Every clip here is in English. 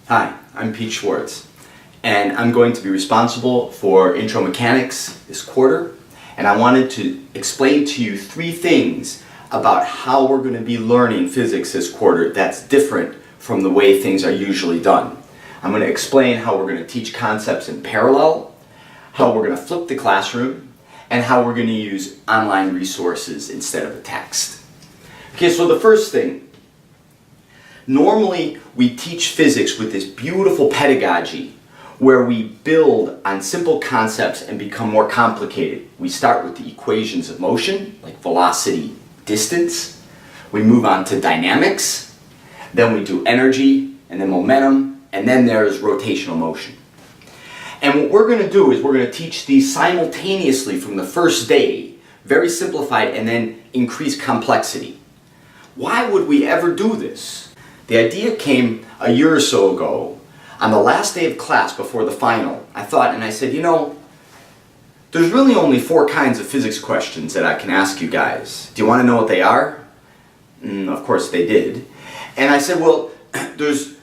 Hi, I'm Pete Schwartz, and I'm going to be responsible for intro mechanics this quarter, and I wanted to explain to you three things about how we're going to be learning physics this quarter that's different from the way things are usually done. I'm going to explain how we're going to teach concepts in parallel, how we're going to flip the classroom, and how we're going to use online resources instead of a text. Okay, so the first thing, normally we teach physics with this beautiful pedagogy where we build on simple concepts and become more complicated. We start with the equations of motion, like velocity, distance. We move on to dynamics, then we do energy, and then momentum, and then there's rotational motion. And what we're going to do is we're going to teach these simultaneously from the first day, very simplified, and then increase complexity. Why would we ever do this? The idea came a year or so ago. On the last day of class before the final, I thought and I said, you know, there's really only 4 kinds of physics questions that I can ask you guys. Do you want to know what they are? Of course they did. And I said, well, there's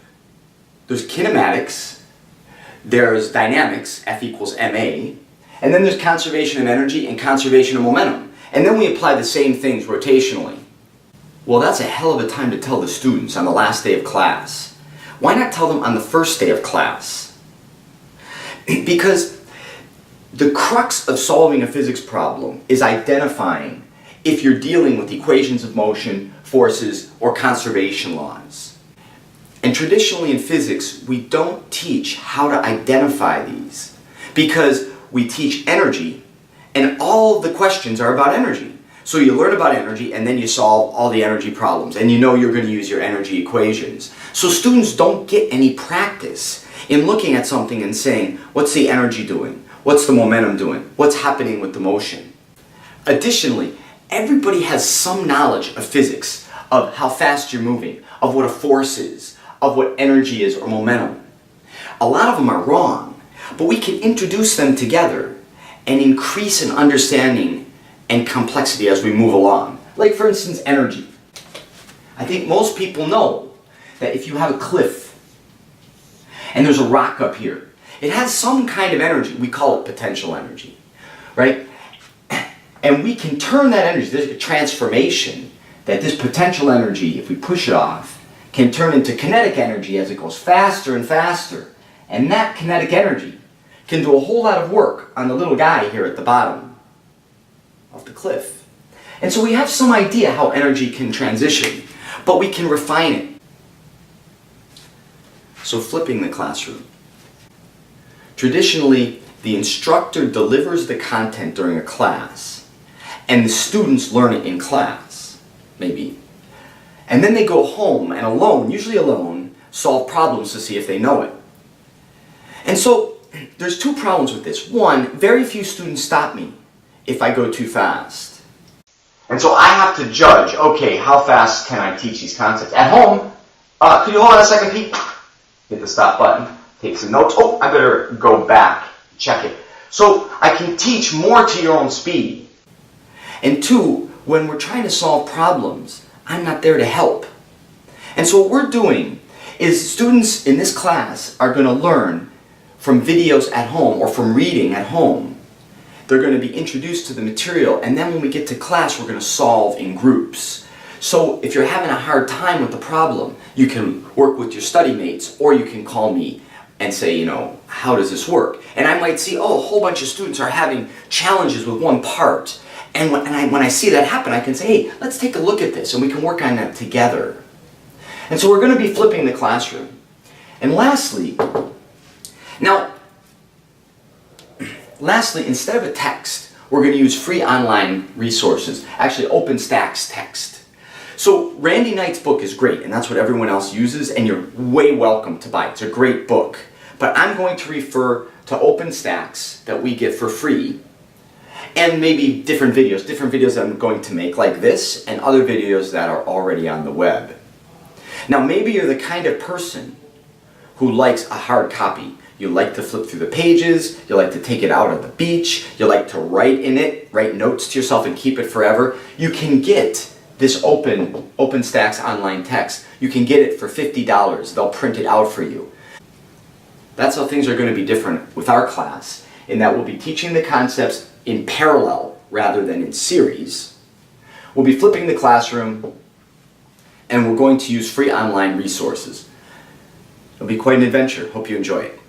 kinematics, there's dynamics, F equals ma, and then there's conservation of energy and conservation of momentum. And then we apply the same things rotationally. Well, that's a hell of a time to tell the students on the last day of class. Why not tell them on the first day of class? Because the crux of solving a physics problem is identifying if you're dealing with equations of motion, forces, or conservation laws. And traditionally in physics, we don't teach how to identify these because we teach energy and all of the questions are about energy. So you learn about energy and then you solve all the energy problems and you know you're going to use your energy equations. So students don't get any practice in looking at something and saying, what's the energy doing? What's the momentum doing? What's happening with the motion? Additionally, everybody has some knowledge of physics, of how fast you're moving, of what a force is, of what energy is or momentum. A lot of them are wrong, but we can introduce them together and increase an understanding and complexity as we move along. Like for instance, energy. I think most people know that if you have a cliff and there's a rock up here, it has some kind of energy. We call it potential energy, right? And we can turn that energy, there's a transformation, that this potential energy, if we push it off, can turn into kinetic energy as it goes faster and faster. And that kinetic energy can do a whole lot of work on the little guy here at the bottom of the cliff. And so we have some idea how energy can transition, but we can refine it. So flipping the classroom. Traditionally, the instructor delivers the content during a class, and the students learn it in class, maybe. And then they go home and alone, usually alone, solve problems to see if they know it. And so there's 2 problems with this. One, very few students stop me if I go too fast. And so I have to judge, okay, how fast can I teach these concepts? At home, could you hold on a second, Pete? Hit the stop button, take some notes. Oh, I better go back, check it. So I can teach more to your own speed. And 2, when we're trying to solve problems, I'm not there to help. And so what we're doing is students in this class are going to learn from videos at home or from reading at home. They're going to be introduced to the material, and then when we get to class, we're going to solve in groups. So if you're having a hard time with the problem, you can work with your study mates, or you can call me and say, you know, how does this work? And I might see, oh, a whole bunch of students are having challenges with one part. And when I see that happen, I can say, hey, let's take a look at this, and we can work on that together. And so we're going to be flipping the classroom. And lastly, instead of a text, we're going to use free online resources, actually OpenStax text. So Randy Knight's book is great, and that's what everyone else uses, and you're way welcome to buy it. It's a great book. But I'm going to refer to OpenStax that we get for free, and maybe different videos that I'm going to make like this, and other videos that are already on the web. Now maybe you're the kind of person who likes a hard copy. You like to flip through the pages, you like to take it out on the beach, you like to write in it, write notes to yourself and keep it forever. You can get this OpenStax online text. You can get it for $50. They'll print it out for you. That's how things are going to be different with our class, in that we'll be teaching the concepts in parallel rather than in series. We'll be flipping the classroom, and we're going to use free online resources. It'll be quite an adventure. Hope you enjoy it.